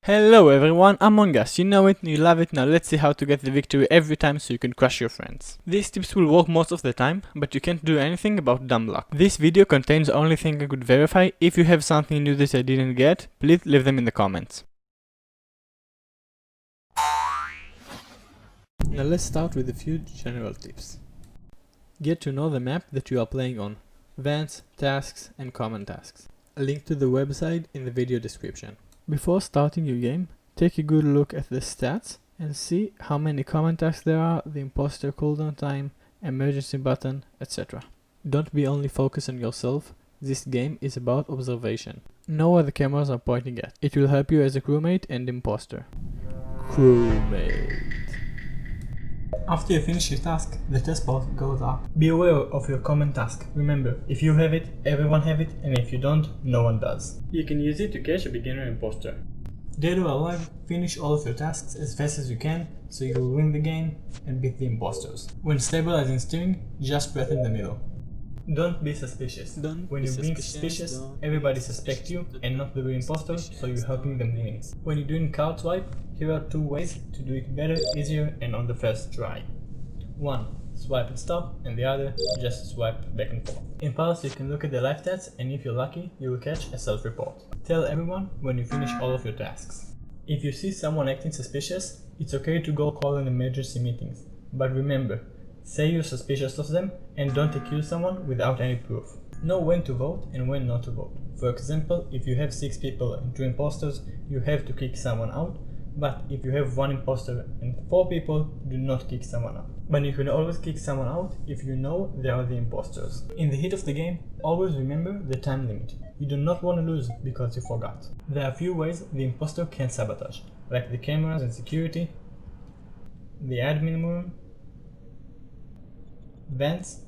Hello everyone, Among Us, you know it, you love it, now let's see how to get the victory every time so you can crush your friends. These tips will work most of the time, but you can't do anything about dumb luck. This video contains only things I could verify. If you have something new that I didn't get, please leave them in the comments. Now let's start with a few general tips. Get to know the map that you are playing on. Vents, tasks, and common tasks. A link to the website in the video description. Before starting your game, take a good look at the stats and see how many common tasks there are, the imposter cooldown time, emergency button, etc. Don't be only focused on yourself, this game is about observation. Know where the cameras are pointing at. It will help you as a crewmate and imposter. Crewmate. After you finish your task, the test bar goes up. Be aware of your common task. Remember, if you have it, everyone have it, and if you don't, no one does. You can use it to catch a beginner imposter. Dead or alive, finish all of your tasks as fast as you can, so you will win the game and beat the imposters. When stabilizing steering, just press in the middle. Don't be suspicious. When you're being suspicious, everybody suspects you and not the real imposter, so you're helping them win. When you're doing card swipe, here are two ways to do it better, easier, and on the first try. One, swipe and stop, and the other, just swipe back and forth. In Pulse, you can look at the life stats, and if you're lucky, you will catch a self-report. Tell everyone when you finish all of your tasks. If you see someone acting suspicious, it's okay to go call an emergency meetings. But remember, say you're suspicious of them and don't accuse someone without any proof. Know when to vote and when not to vote. For example, if you have 6 people and 2 imposters, you have to kick someone out, but if you have 1 imposter and 4 people, do not kick someone out. But you can always kick someone out if you know they are the imposters. In the heat of the game, always remember the time limit. You do not want to lose because you forgot. There are a few ways the imposter can sabotage, like the cameras and security, the admin room, vents,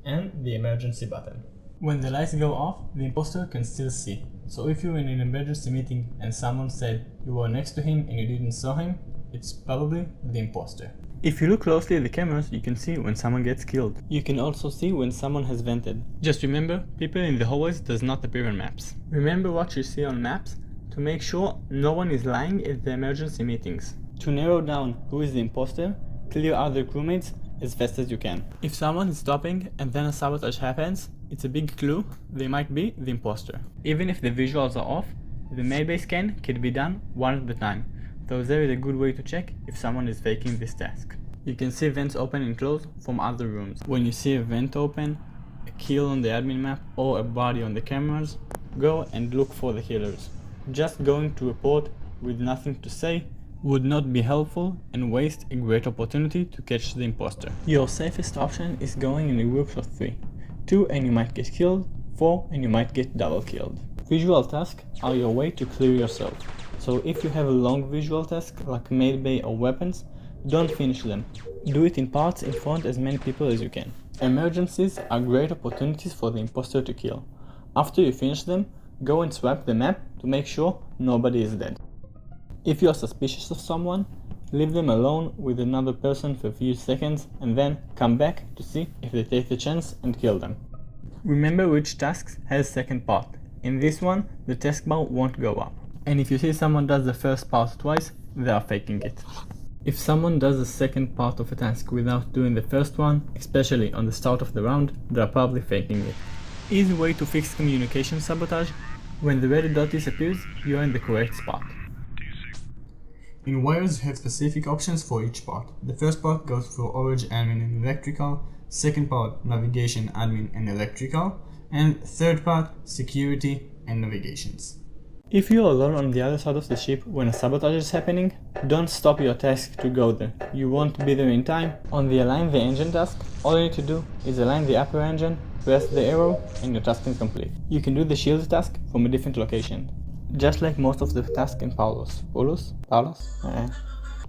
and the emergency button. When the lights go off, the imposter can still see. So if you're in an emergency meeting and someone said you were next to him and you didn't saw him, it's probably the imposter. If you look closely at the cameras, you can see when someone gets killed. You can also see when someone has vented. Just remember, people in the hallways does not appear on maps. Remember what you see on maps to make sure no one is lying at the emergency meetings. To narrow down who is the imposter, clear other crewmates as fast as you can. If someone is stopping and then a sabotage happens, it's a big clue they might be the imposter. Even if the visuals are off, the mail-based scan can be done one at a time, so there is a good way to check if someone is faking this task. You can see vents open and close from other rooms. When you see a vent open, a kill on the admin map, or a body on the cameras, go and look for the killers. Just going to report with nothing to say would not be helpful and waste a great opportunity to catch the imposter. Your safest option is going in a group of 3. 2 and you might get killed, 4 and you might get double killed. Visual tasks are your way to clear yourself. So if you have a long visual task like mail bay or weapons, don't finish them. Do it in parts in front as many people as you can. Emergencies are great opportunities for the imposter to kill. After you finish them, go and swipe the map to make sure nobody is dead. If you are suspicious of someone, leave them alone with another person for a few seconds and then come back to see if they take the chance and kill them. Remember which tasks has second part. In this one, the task bar won't go up. And if you see someone does the first part twice, they are faking it. If someone does the second part of a task without doing the first one, especially on the start of the round, they are probably faking it. Easy way to fix communication sabotage: when the red dot disappears, you are in the correct spot. In wires, you have specific options for each part. The first part goes for orange, admin and electrical, second part navigation, admin and electrical, and third part security and navigations. If you are alone on the other side of the ship when a sabotage is happening, don't stop your task to go there. You won't be there in time. On the align the engine task, all you need to do is align the upper engine, press the arrow, and your task is complete. You can do the shield task from a different location, just like most of the tasks in Paulus.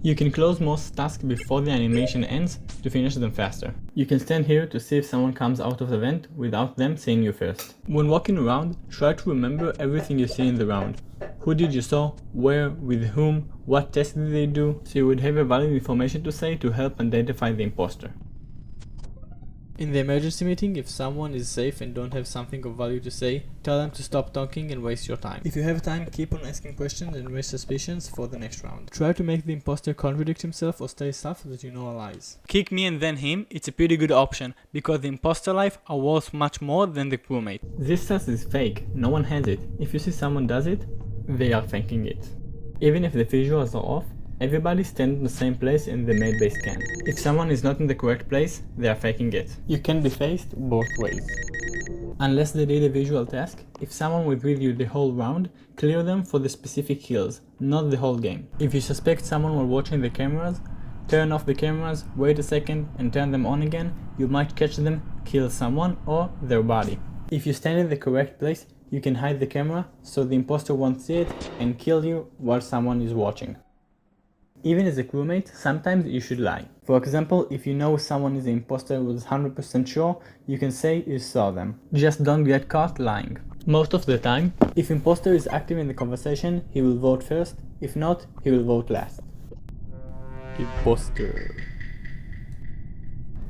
You can close most tasks before the animation ends to finish them faster. You can stand here to see if someone comes out of the vent without them seeing you first. When walking around, try to remember everything you see in the round. Who did you saw, where, with whom, what test did they do, so you would have a valid information to say to help identify the imposter. In the emergency meeting, if someone is safe and don't have something of value to say, tell them to stop talking and waste your time. If you have time, keep on asking questions and raise suspicions for the next round. Try to make the imposter contradict himself or say stuff that you know are lies. Kick me and then him, it's a pretty good option, because the imposter life are worth much more than the crewmate. This task is fake, no one has it. If you see someone does it, they are faking it. Even if the visuals are off, everybody stands in the same place in the main base camp. If someone is not in the correct place, they are faking it. You can be faced both ways. Unless they did a visual task, if someone was with you the whole round, clear them for the specific kills, not the whole game. If you suspect someone while watching the cameras, turn off the cameras, wait a second and turn them on again. You might catch them, kill someone or their body. If you stand in the correct place, you can hide the camera so the imposter won't see it and kill you while someone is watching. Even as a crewmate, sometimes you should lie. For example, if you know someone is an imposter with 100% sure, you can say you saw them. Just don't get caught lying. Most of the time, if imposter is active in the conversation, he will vote first. If not, he will vote last. Imposter.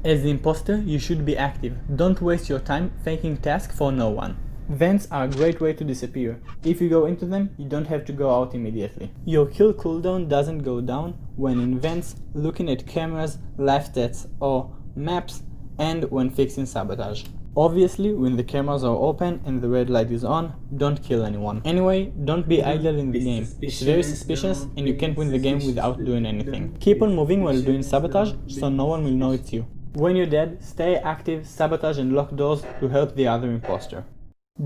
As the imposter, you should be active. Don't waste your time faking tasks for no one. Vents are a great way to disappear. If you go into them, you don't have to go out immediately. Your kill cooldown doesn't go down when in vents, looking at cameras, live stats or maps, and when fixing sabotage. Obviously, when the cameras are open and the red light is on, don't kill anyone. Anyway, don't be idle in the game. It's very suspicious and you can't win the game without doing anything. Keep on moving while doing sabotage so no one will know it's you. When you're dead, stay active, sabotage and lock doors to help the other imposter.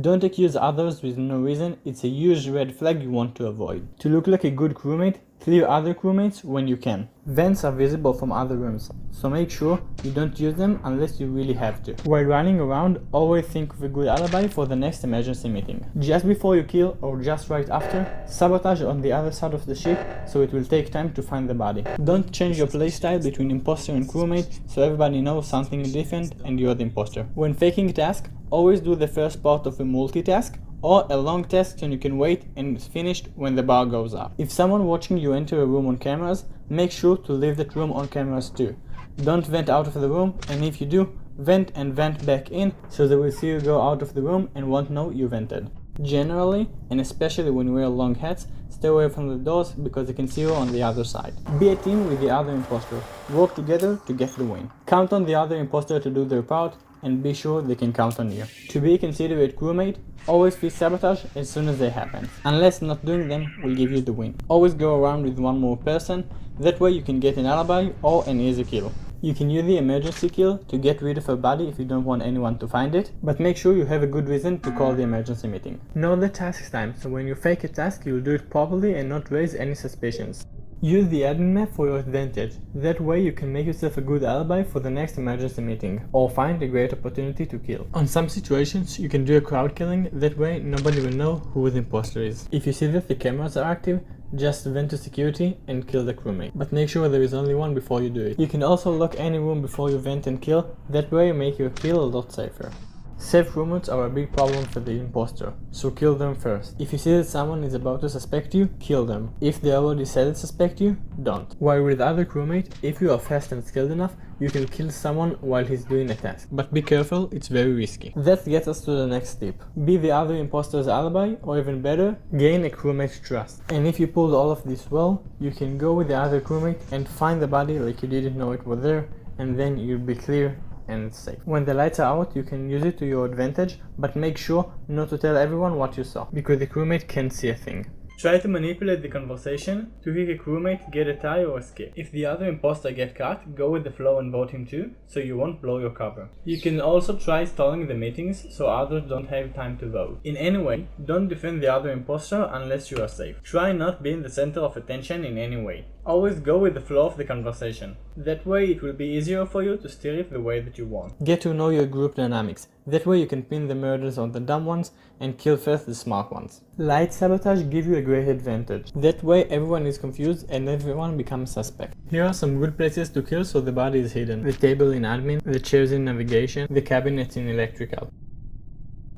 Don't accuse others with no reason, it's a huge red flag you want to avoid. To look like a good crewmate, clear other crewmates when you can. Vents are visible from other rooms, so make sure you don't use them unless you really have to. While running around, always think of a good alibi for the next emergency meeting. Just before you kill or just right after, sabotage on the other side of the ship so it will take time to find the body. Don't change your playstyle between imposter and crewmate so everybody knows something is different and you're the imposter. When faking a task, always do the first part of a multitask or a long task so you can wait and it's finished when the bar goes up. If someone watching you enter a room on cameras, make sure to leave that room on cameras too. Don't vent out of the room, and if you do, vent and vent back in so they will see you go out of the room and won't know you vented. Generally, and especially when you wear long hats, stay away from the doors because they can see you on the other side. Be a team with the other imposter. Work together to get the win. Count on the other imposter to do their part and be sure they can count on you. To be a considerate crewmate, always fix sabotage as soon as they happen. Unless not doing them will give you the win. Always go around with one more person, that way you can get an alibi or an easy kill. You can use the emergency kill to get rid of a body if you don't want anyone to find it, but make sure you have a good reason to call the emergency meeting. Know the task time, so when you fake a task you will do it properly and not raise any suspicions. Use the admin map for your advantage, that way you can make yourself a good alibi for the next emergency meeting, or find a great opportunity to kill. On some situations you can do a crowd killing, that way nobody will know who the imposter is. If you see that the cameras are active, just vent to security and kill the crewmate, but make sure there is only one before you do it. You can also lock any room before you vent and kill, that way you make your kill a lot safer. Safe roommates are a big problem for the imposter, so kill them first. If you see that someone is about to suspect you, kill them. If they already said they suspect you, don't. While with other crewmate, if you are fast and skilled enough, you can kill someone while he's doing a task. But be careful, it's very risky. That gets us to the next tip. Be the other imposter's alibi, or even better, gain a crewmate's trust. And if you pulled all of this well, you can go with the other crewmate and find the body like you didn't know it was there, and then you'll be clear and safe. When the lights are out, you can use it to your advantage, but make sure not to tell everyone what you saw, because the crewmate can't see a thing. Try to manipulate the conversation to kick a crewmate, get a tie or a skip. If the other imposter get cut, go with the flow and vote him too, so you won't blow your cover. You can also try stalling the meetings so others don't have time to vote. In any way, don't defend the other imposter unless you are safe. Try not being the center of attention in any way. Always go with the flow of the conversation. That way it will be easier for you to steer it the way that you want. Get to know your group dynamics. That way you can pin the murders on the dumb ones and kill first the smart ones. Light sabotage gives you a great advantage. That way everyone is confused and everyone becomes suspect. Here are some good places to kill so the body is hidden. The table in admin, the chairs in navigation, the cabinets in electrical.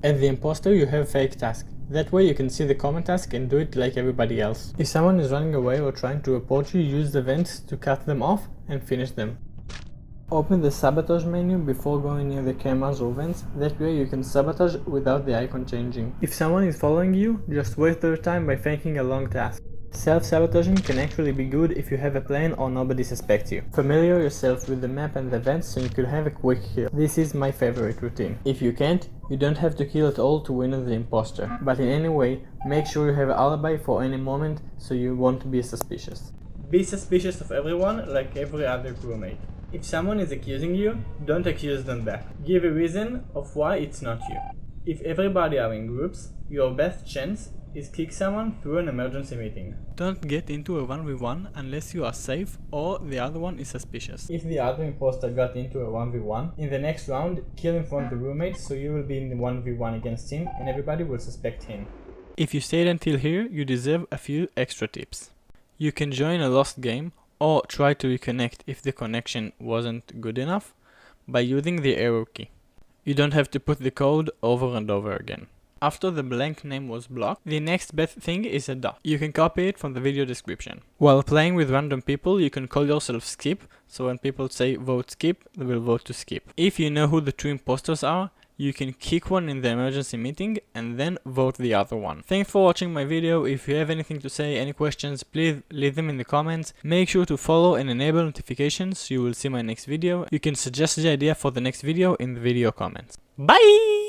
As the imposter you have fake task. That way you can see the common task and do it like everybody else. If someone is running away or trying to report you, use the vents to cut them off and finish them. Open the sabotage menu before going near the cameras or vents, that way you can sabotage without the icon changing. If someone is following you, just waste their time by faking a long task. Self-sabotaging can actually be good if you have a plan or nobody suspects you. Familiar yourself with the map and the vents so you could have a quick kill. This is my favorite routine. If you can't, you don't have to kill at all to win as the imposter, but in any way, make sure you have an alibi for any moment so you won't be suspicious. Be suspicious of everyone like every other crewmate. If someone is accusing you, don't accuse them back. Give a reason of why it's not you. If everybody are in groups, your best chance is kick someone through an emergency meeting. Don't get into a 1v1 unless you are safe or the other one is suspicious. If the other imposter got into a 1v1, in the next round, kill him from the roommate so you will be in the 1v1 against him and everybody will suspect him. If you stayed until here, you deserve a few extra tips. You can join a lost game or try to reconnect if the connection wasn't good enough by using the arrow key. You don't have to put the code over and over again. After the blank name was blocked, the next best thing is a dot. You can copy it from the video description. While playing with random people, you can call yourself skip, so when people say vote skip, they will vote to skip. If you know who the true imposters are, you can kick one in the emergency meeting and then vote the other one. Thanks for watching my video. If you have anything to say, any questions, please leave them in the comments. Make sure to follow and enable notifications so you will see my next video. You can suggest the idea for the next video in the video comments. Bye!